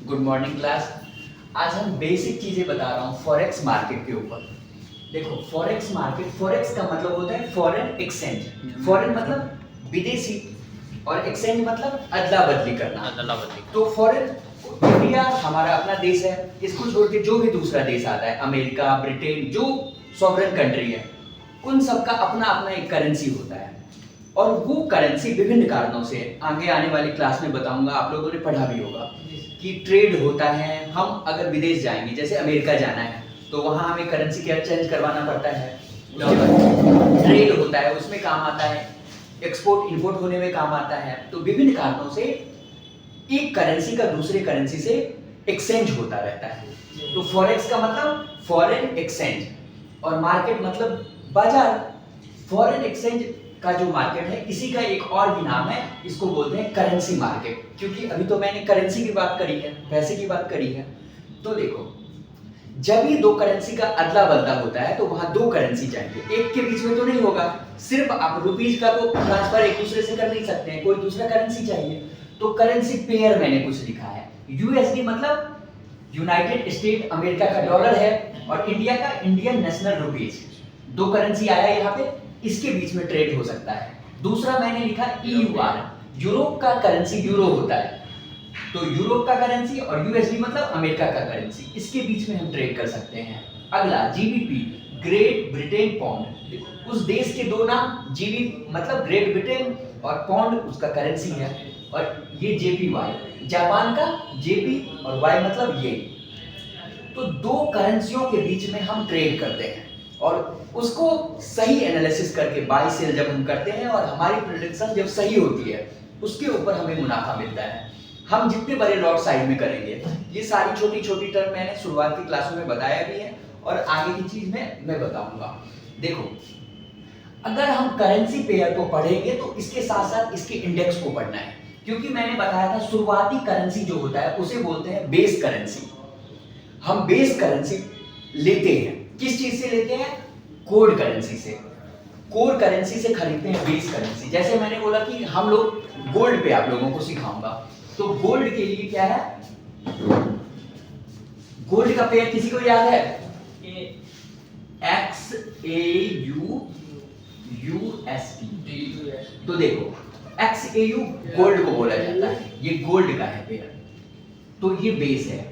Good morning class. आज हम basic चीजें बता रहा हूँ फॉरेक्स मार्केट के ऊपर। देखो फॉरेक्स मार्केट, फॉरेक्स का मतलब होता है फॉरेन एक्सचेंज। फॉरेन मतलब विदेशी और एक्सचेंज मतलब अदला बदली करना। अदला बदली। तो फॉरेन, इंडिया हमारा अपना देश है, इसको छोड़ के जो भी दूसरा देश आता है, अमेरिका, ब्रिटेन, जो सॉवरेन कंट्री है, उन सबका अपना अपना एक करेंसी होता है। और वो करेंसी विभिन्न कारणों से, आगे आने वाली क्लास में बताऊंगा, आप लोगों ने पढ़ा भी होगा कि ट्रेड होता है। हम अगर विदेश जाएंगे, जैसे अमेरिका जाना है, तो वहां हमें करेंसी क्या चेंज करवाना पड़ता है। ट्रेड होता है, उसमें काम आता है। एक्सपोर्ट इंपोर्ट होने में काम आता है। तो विभिन्न कारणों से एक करेंसी का दूसरे करेंसी से एक्सचेंज होता रहता है। तो फॉरेक्स का मतलब फॉरेन एक्सचेंज, और मार्केट मतलब बाजार। फॉरेन एक्सचेंज का जो मार्केट है, इसी का एक और भी नाम है, इसको बोलते हैं करेंसी मार्केट। क्योंकि अभी तो मैंने करेंसी की बात करी है, पैसे की बात करी है। तो देखो, जब ये दो करेंसी का अदला बदला होता है तो वहां दो करेंसी चाहिए, एक के बीच में तो नहीं होगा। सिर्फ आप रुपीज का तो ट्रांसफर एक दूसरे से कर नहीं सकते हैं, कोई दूसरा करेंसी चाहिए। तो करेंसी पेयर मैंने कुछ लिखा है। यूएसडी मतलब यूनाइटेड स्टेट अमेरिका का डॉलर है, और इंडिया का इंडियन नेशनल रुपीज। दो करेंसी आया यहाँ पे, इसके बीच में ट्रेड हो सकता है। दूसरा मैंने लिखा EUR, यूरोप का करेंसी यूरो होता है। तो यूरोप का करेंसी और यूएसडी मतलब अमेरिका का करेंसी, इसके बीच में हम ट्रेड कर सकते हैं। अगला GBP, ग्रेट ब्रिटेन पाउंड। उस देश के दो नाम, GB मतलब ग्रेट ब्रिटेन और पाउंड उसका करेंसी है। और ये JPY, जापान का JP और Y मतलब ये। तो दो करेंसियों के बीच में हम ट्रेड करते हैं, और उसको सही एनालिसिस करके बाय सेल जब हम करते हैं और हमारी प्रेडिक्शन जब सही होती है, उसके ऊपर हमें मुनाफा मिलता है। हम जितने बड़े लॉट साइज में करेंगे, ये सारी छोटी छोटी टर्म मैंने शुरुआत की क्लासों में बताया भी है, और आगे की चीज में मैं बताऊंगा। देखो, अगर हम करेंसी पेयर को पढ़ेंगे तो इसके साथ साथ इसके इंडेक्स को पढ़ना है। क्योंकि मैंने बताया था शुरुआती करेंसी जो होता है उसे बोलते हैं बेस करेंसी। हम बेस करेंसी लेते हैं, किस चीज से लेते हैं? कोर करेंसी से। कोर करेंसी से खरीदते हैं बेस करेंसी। जैसे मैंने बोला कि हम लोग गोल्ड पे आप लोगों को सिखाऊंगा, तो गोल्ड के लिए क्या है? गोल्ड का पेयर किसी को याद है? XAU USD। तो देखो, XAU गोल्ड को बोला जाता है, ये गोल्ड का है पेयर। तो ये बेस है,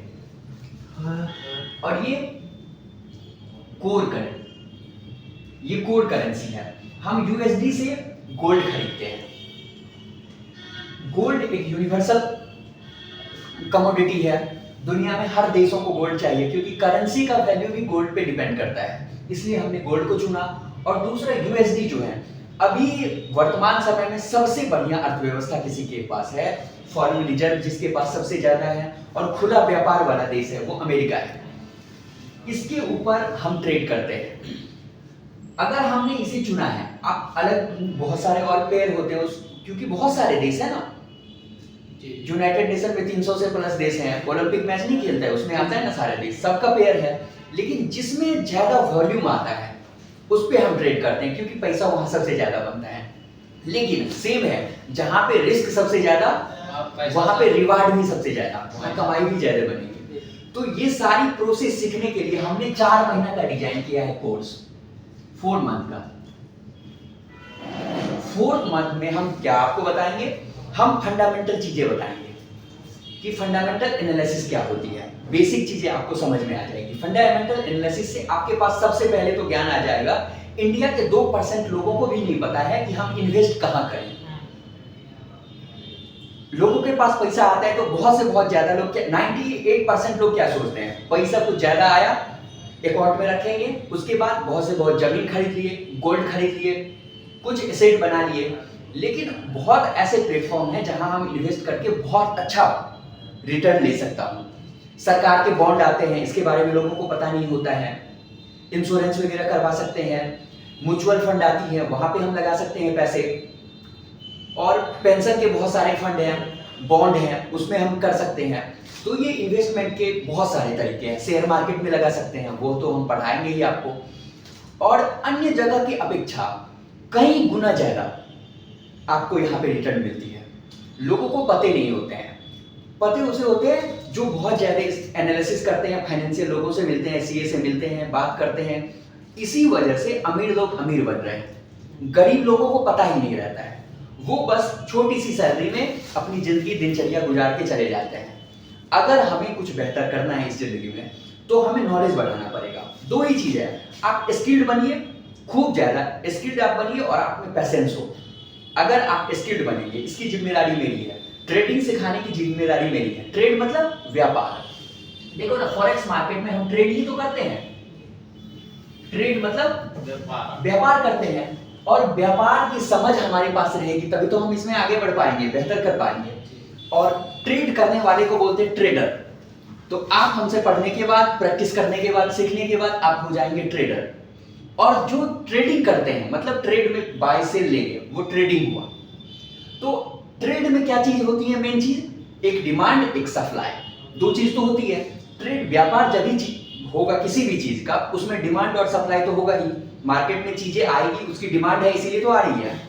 और ये कोर करेंसी, ये कोर करेंसी है। हम USD से गोल्ड खरीदते हैं। गोल्ड एक यूनिवर्सल कमोडिटी है। दुनिया में हर देशों को गोल्ड चाहिए, क्योंकि करेंसी का वैल्यू भी गोल्ड पे डिपेंड करता है, इसलिए हमने गोल्ड को चुना। और दूसरा USD जो है, अभी वर्तमान समय में सबसे बढ़िया अर्थव्यवस्था किसी के पास है? फॉरेन रिजर्व जिसके पास सबसे ज्यादा है, और खुला व्यापार वाला देश है, वो अमेरिका है। इसके ऊपर हम ट्रेड करते हैं। अगर हमने इसे चुना है, आप अलग बहुत सारे और पेयर होते हैं क्योंकि बहुत सारे देश है ना। यूनाइटेड नेशन में 300 से प्लस देश हैं। ओलंपिक मैच नहीं खेलता है, उसमें आता है ना सारे देश, सबका पेयर है। लेकिन जिसमें ज्यादा वॉल्यूम आता है उस पे हम ट्रेड करते हैं, क्योंकि पैसा वहां सबसे ज्यादा बनता है। लेकिन सेम है, जहां पे रिस्क सबसे ज्यादा, वहां पे रिवार्ड भी सबसे ज्यादा, वहां कमाई भी ज्यादा बनेगी। तो ये सारी प्रोसेस सीखने के लिए हमने 4 महीना का डिजाइन किया है कोर्स, 4 मंथ का। 4th मंथ में हम क्या आपको बताएंगे? हम फंडामेंटल चीजें बताएंगे कि फंडामेंटल एनालिसिस क्या होती है। बेसिक चीजें आपको समझ में आ जाएगी। फंडामेंटल एनालिसिस से आपके पास सबसे पहले तो ज्ञान आ जाएगा। इंडिया के 2% लोगों को भी नहीं पता है कि हम इन्वेस्ट कहां करें। लोगों के पास पैसा आता है तो बहुत से बहुत ज्यादा लोग, 98% लोग क्या सोचते हैं? पैसा कुछ ज्यादा आया, अकाउंट में रखेंगे, उसके बाद बहुत से बहुत जमीन खरीद लिए, गोल्ड खरीद लिए, कुछ एसेट बना लिए। लेकिन बहुत ऐसे प्लेटफॉर्म हैं जहां हम इन्वेस्ट करके बहुत अच्छा रिटर्न ले सकता हूं। सरकार के बॉन्ड आते हैं, इसके बारे में लोगों को पता नहीं होता है। इंश्योरेंस वगैरह करवा सकते हैं। म्यूचुअल फंड आती है, वहां पे हम लगा सकते हैं पैसे। और पेंशन के बहुत सारे फंड हैं, बॉन्ड हैं, उसमें हम कर सकते हैं। तो ये इन्वेस्टमेंट के बहुत सारे तरीके हैं। शेयर मार्केट में लगा सकते हैं, वो तो हम पढ़ाएंगे ही आपको। और अन्य जगह की अपेक्षा कई गुना ज्यादा आपको यहाँ पे रिटर्न मिलती है। लोगों को पते नहीं होते हैं। पते उसे होते हैं जो बहुत ज़्यादा एनालिसिस करते हैं, फाइनेंशियल लोगों से मिलते हैं, सीए से मिलते हैं, बात करते हैं, इसी वजह से अमीर लोग अमीर बन रहे हैं। गरीब लोगों को पता ही नहीं रहता है, वो बस छोटी सी सैलरी में अपनी जिंदगी दिनचर्या गुजार के चले जाते हैं। अगर हमें कुछ बेहतर करना है इस जिंदगी में तो हमें नॉलेज बढ़ाना पड़ेगा। दो ही चीज है, आप स्किल्ड बनिए, खूब ज्यादा स्किल्ड आप बनिए और आप में पैसेंस हो। अगर आप स्किल्ड बनेंगे, इसकी जिम्मेदारी मेरी है, ट्रेडिंग सिखाने की जिम्मेदारी मेरी है। ट्रेड मतलब व्यापार। देखो ना, फॉरेक्स मार्केट में हम ट्रेड ही तो करते हैं। ट्रेड मतलब व्यापार करते हैं, और व्यापार की समझ हमारे पास रहेगी तभी तो हम इसमें आगे बढ़ पाएंगे, बेहतर कर पाएंगे। और ट्रेड करने वाले को बोलते हैं ट्रेडर। तो आप हमसे पढ़ने के बाद, प्रैक्टिस करने के बाद, सीखने के बाद आप हो जाएंगे ट्रेडर। और जो ट्रेडिंग करते हैं, मतलब ट्रेड में बाय सेल लेंगे, वो ट्रेडिंग हुआ। तो ट्रेड में क्या चीज होती है? मेन चीज, एक डिमांड, एक सप्लाई। दो चीज तो होती है। ट्रेड व्यापार जब भी होगा किसी भी चीज का, उसमें डिमांड और सप्लाई तो होगा ही। मार्केट में चीजें आएगी, उसकी डिमांड है इसीलिए तो आ रही है,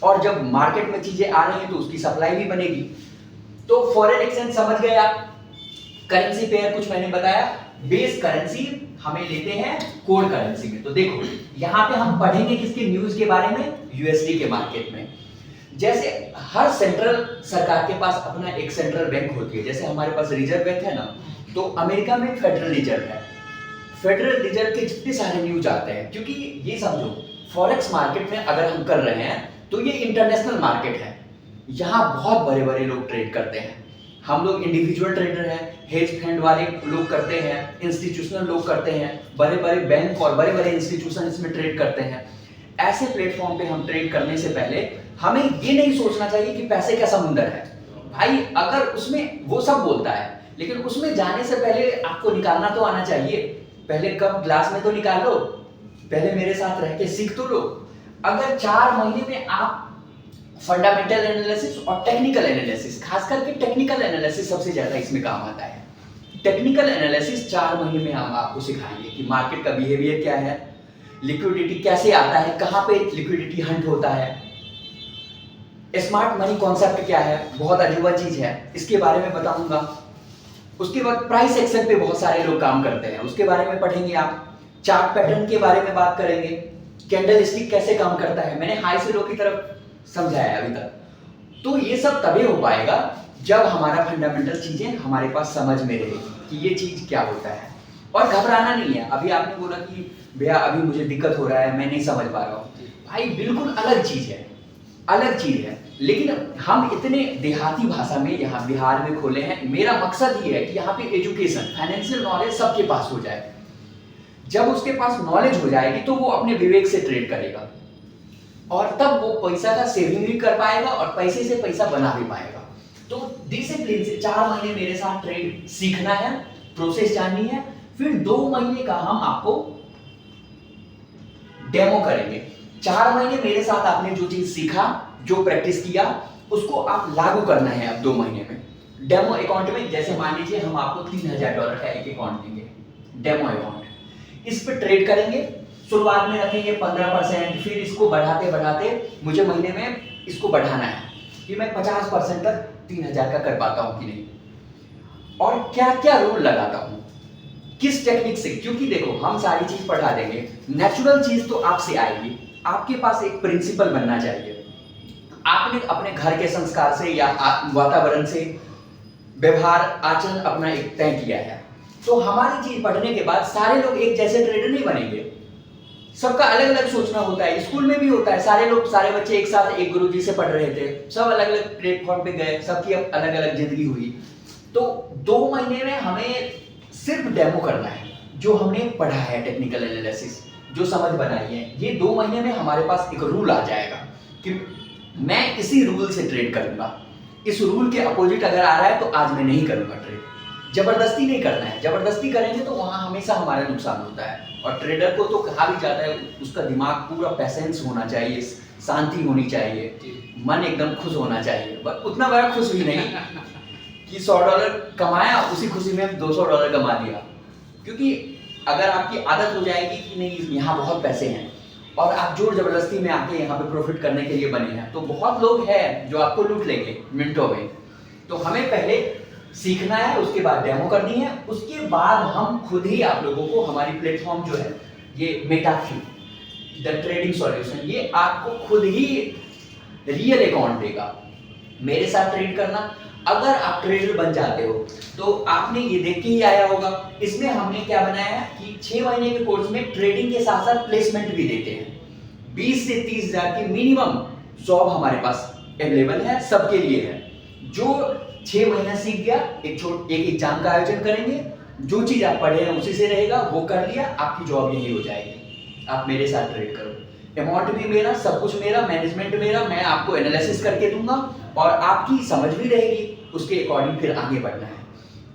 और जब मार्केट में चीजें आ रही हैं तो उसकी सप्लाई भी बनेगी। तो फॉरेन एक्सचेंज समझ गए आप। करेंसी पेयर कुछ मैंने बताया, बेस करेंसी हमें लेते हैं कोर करेंसी में। तो देखो यहाँ पे हम पढ़ेंगे किसके, न्यूज के बारे में, यूएसडी के मार्केट में। जैसे हर सेंट्रल सरकार के पास अपना एक सेंट्रल बैंक होती है, जैसे हमारे पास रिजर्व बैंक है ना, तो अमेरिका में फेडरल रिजर्व है। फेडरल रिजर्व के जितने सारे न्यूज आते हैं, क्योंकि ये समझो फॉरेक्स मार्केट में अगर हम कर रहे हैं तो ये इंटरनेशनल मार्केट है, यहाँ बहुत बड़े बड़े लोग ट्रेड करते हैं। हम लोग इंडिविजुअल ट्रेडर हैं, हेज फंड वाले लोग करते हैं, इंस्टीट्यूशनल लोग करते हैं, बड़े बड़े बैंक और बड़े बड़े इंस्टीट्यूशन इसमें ट्रेड करते हैं। ऐसे प्लेटफॉर्म पे हम ट्रेड करने से पहले हमें ये नहीं सोचना चाहिए कि पैसे का समुंदर है। भाई अगर उसमें वो सब बोलता है, लेकिन उसमें जाने से पहले आपको निकालना तो आना चाहिए। पहले कप ग्लास में तो निकाल लो, पहले मेरे साथ रह के सीख तो लो। अगर 4 महीने में आप फंडामेंटल एनालिसिस और टेक्निकल एनालिसिस, खास करके टेक्निकल एनालिसिस सबसे ज्यादा इसमें काम आता है। टेक्निकल एनालिसिस 4 महीने में हम आपको सिखाएंगे कि मार्केट का बिहेवियर क्या है, लिक्विडिटी कैसे आता है, कहां पे लिक्विडिटी हंट होता है, स्मार्ट मनी कॉन्सेप्ट क्या है, बहुत अजीब चीज है, इसके बारे में बताऊंगा। उसके बाद प्राइस एक्शन पे बहुत सारे लोग काम करते हैं, उसके बारे में पढ़ेंगे आप। चार्ट पैटर्न के बारे में बात करेंगे, कैंडल स्टिक कैसे काम करता है, मैंने हाई से लो की तरफ समझाया अभी तक। तो ये सब तभी हो पाएगा जब हमारा फंडामेंटल चीजें हमारे पास समझ में रहेगी कि ये चीज क्या होता है। और घबराना नहीं है। अभी आपने बोला कि भैया अभी मुझे दिक्कत हो रहा है, मैं नहीं समझ पा रहा हूँ, भाई बिल्कुल अलग चीज है, अलग चीज है। लेकिन हम इतने देहाती भाषा में यहाँ बिहार में खोले हैं, मेरा मकसद ये है कि यहाँ पे एजुकेशन, फाइनेंशियल नॉलेज सबके पास हो जाए। जब उसके पास नॉलेज हो जाएगी तो वो अपने विवेक से ट्रेड करेगा, और तब वो पैसा का सेविंग भी कर पाएगा और पैसे से पैसा बना भी पाएगा। तो डिसिप्लिन से 4 महीने मेरे साथ ट्रेड सीखना है, प्रोसेस जाननी है, फिर 2 महीने का हम आपको डेमो करेंगे। 4 महीने मेरे साथ आपने जो चीज सीखा, जो प्रैक्टिस किया, उसको आप लागू करना है अब 2 महीने में। डेमो अकाउंट में जैसे मान लीजिए हम आपको $3000 का एक अकाउंट देंगे, डेमो अकाउंट, इस पे ट्रेड करेंगे। शुरुआत में रखेंगे 15%, फिर इसको बढ़ाते बढ़ाते मुझे महीने में इसको बढ़ाना है कि मैं 50% तक 3000 का कर पाता हूं कि नहीं, और क्या क्या रूल लगाता हूं, किस टेक्निक से। क्योंकि देखो हम सारी चीज पढ़ा देंगे, नेचुरल चीज तो आपसे आएगी, आपके पास एक प्रिंसिपल बनना चाहिए। आपने अपने घर के संस्कार से या वातावरण से व्यवहार आचरण अपना एक तय किया है। तो हमारी चीज पढ़ने के बाद सारे लोग एक जैसे ट्रेडर नहीं बनेंगे, सबका अलग अलग सोचना होता है। स्कूल में भी होता है, सारे बच्चे एक साथ एक गुरुजी से पढ़ रहे थे, सब अलग अलग प्लेटफॉर्म पे गए, सबकी अलग अलग जिंदगी हुई। तो 2 महीने में हमें सिर्फ डेमो करना है, जो हमने पढ़ा है टेक्निकल एनालिसिस, जो समझ बनाई है। ये 2 महीने में हमारे पास एक रूल आ जाएगा कि मैं इसी रूल से ट्रेड करूंगा। इस रूल के अपोजिट अगर आ रहा है तो आज मैं नहीं करूंगा ट्रेड। जबरदस्ती नहीं करना है, जबरदस्ती करेंगे तो वहां हमेशा हमारा नुकसान होता है। और ट्रेडर को तो कहा भी जाता है उसका दिमाग पूरा पैसेंस होना चाहिए, शांति होनी चाहिए, मन एकदम खुश होना चाहिए। बस उतना बड़ा खुश भी नहीं कि $100 कमाया, उसी खुशी में $200 कमा दिया। क्योंकि अगर आपकी आदत हो जाएगी कि नहीं यहाँ बहुत पैसे हैं और आप जोर जबरदस्ती में आके यहाँ पे प्रॉफिट करने के लिए बने हैं, तो बहुत लोग हैं जो आपको लूट लेंगे मिनटों में। तो हमें पहले सीखना है, उसके बाद डेमो करनी है, उसके बाद हम खुद ही आप लोगों को हमारी प्लेटफॉर्म जो है ये मेटाक्यू द ट्रेडिंग सॉल्यूशन, ये आपको खुद ही रियल अकाउंट देगा मेरे साथ ट्रेड करना। अगर आप ट्रेडर बन जाते हो तो आपने ये देख के ही आया होगा, इसमें हमने क्या बनाया है कि 6 महीने के कोर्स में ट्रेडिंग के साथ साथ प्लेसमेंट भी देते हैं। 20 से 30 हजार की मिनिमम जॉब हमारे पास अवेलेबल है, सबके लिए है। जो 6 महीना सीख गया, एक एग्जाम का आयोजन करेंगे, जो चीज आप पढ़े हैं उसी से रहेगा, वो कर लिया, आपकी जॉब यही हो जाएगी। आप मेरे साथ ट्रेड करो, अमाउंट भी मेरा, सब कुछ मेरा, मैनेजमेंट मेरा, मैं आपको एनालिसिस करके दूंगा और आपकी समझ भी रहेगी, उसके अकॉर्डिंग फिर आगे बढ़ना है।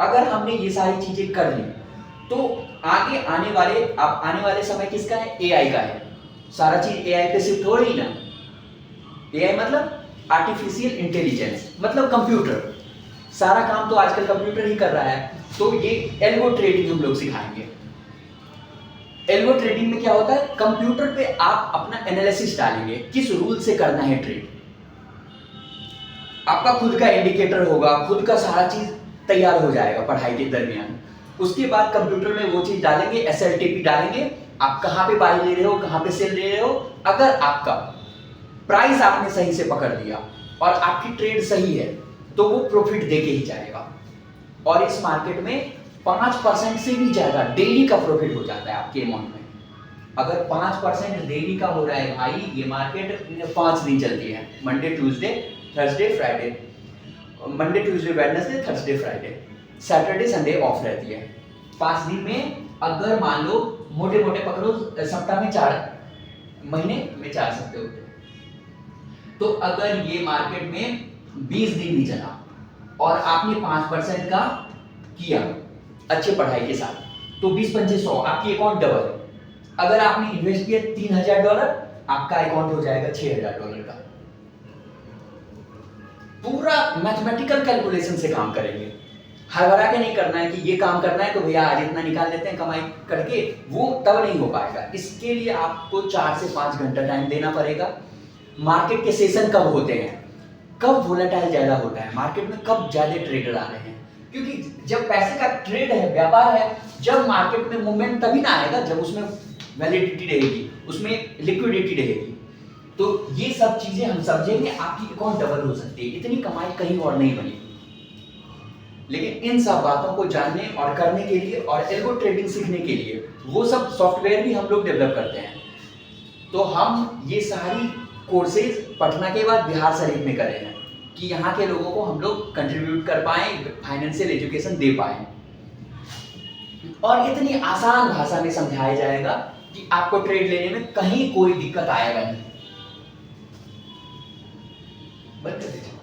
अगर हमने ये सारी चीजें कर ली तो आगे आने वाले समय किसका है? एआई का है। सारा चीज एआई पे शिफ्ट हो रही ना। एआई मतलब आर्टिफिशियल इंटेलिजेंस, मतलब कंप्यूटर। सारा काम तो आजकल कंप्यूटर ही कर रहा है। तो ये एल्गो ट्रेडिंग हम लोग सिखाएंगे। एल्गो ट्रेडिंग में क्या होता है? कंप्यूटर पे आप अपना एनालिसिस डालेंगे, किस रूल से करना है ट्रेड। आपका खुद का इंडिकेटर होगा, खुद का सारा चीज तैयार हो जाएगा पढ़ाई के दरमियान। उसके बाद कंप्यूटर में वो चीज डालेंगे, एसएलटीपी डालेंगे, आप कहां पे बाई ले रहे हो, कहां पे सेल ले रहे हो। अगर आपका प्राइस आपने सही से पकड़ लिया और आपकी ट्रेड सही है तो वो प्रॉफिट देके ही जाएगा। और इस मार्केट में 5% से भी ज्यादा डेली का प्रॉफिट हो जाता है आपके अमाउंट में। अगर 5% डेली का हो रहा है भाई, ये मार्केट 5 दिन चलती है, Monday Tuesday Thursday Friday, Monday Tuesday Wednesday Thursday Friday, Saturday Sunday off रहती है। 5 दिन में अगर मान लो मोटे मोटे पकड़ो, सप्ताह में 4, महीने में 4 सप्ताह होते हैं। तो अगर ये मार्केट में 20 दिन भी चला और आपने 5% का किया अच्छे पढ़ाई के साथ, तो 20-25-100 आपकी अकाउंट डबल। अगर आपने इन्वेस्ट किया $3000, आपका अकाउंट हो जाएगा $6000 का। पूरा मैथमेटिकल कैलकुलेशन से काम करेंगे, हड़बड़ा के नहीं करना है कि ये काम करना है तो भैया आज इतना निकाल लेते हैं कमाई करके, वो तब नहीं हो पाएगा। इसके लिए आपको 4 से 5 घंटा टाइम देना पड़ेगा। मार्केट के सेशन कब होते हैं, कब वोलेटाइल ज्यादा होता है मार्केट में, कब ज्यादा ट्रेडर आ रहे हैं, क्योंकि जब पैसे का ट्रेड है, व्यापार है, जब मार्केट में मूवमेंट तभी ना आएगा जब उसमें वैलिडिटी रहेगी, उसमें लिक्विडिटी रहेगी। तो ये सब चीजें हम समझेंगे, आपकी अकाउंट डबल हो सकती है, इतनी कमाई कहीं और नहीं बनेगी। लेकिन इन सब बातों को जानने और करने के लिए और एल्गो ट्रेडिंग सीखने के लिए वो सब सॉफ्टवेयर भी हम लोग डेवलप करते हैं। तो हम ये सारी कोर्सेज पटना के बाद बिहार शरीफ में करे हैं कि यहाँ के लोगों को हम लोग कंट्रीब्यूट कर पाएं, फाइनेंशियल एजुकेशन दे पाएं, और इतनी आसान भाषा में समझाया जाएगा कि आपको ट्रेड लेने में कहीं कोई दिक्कत आएगा नहीं। बंद कर दीजिए।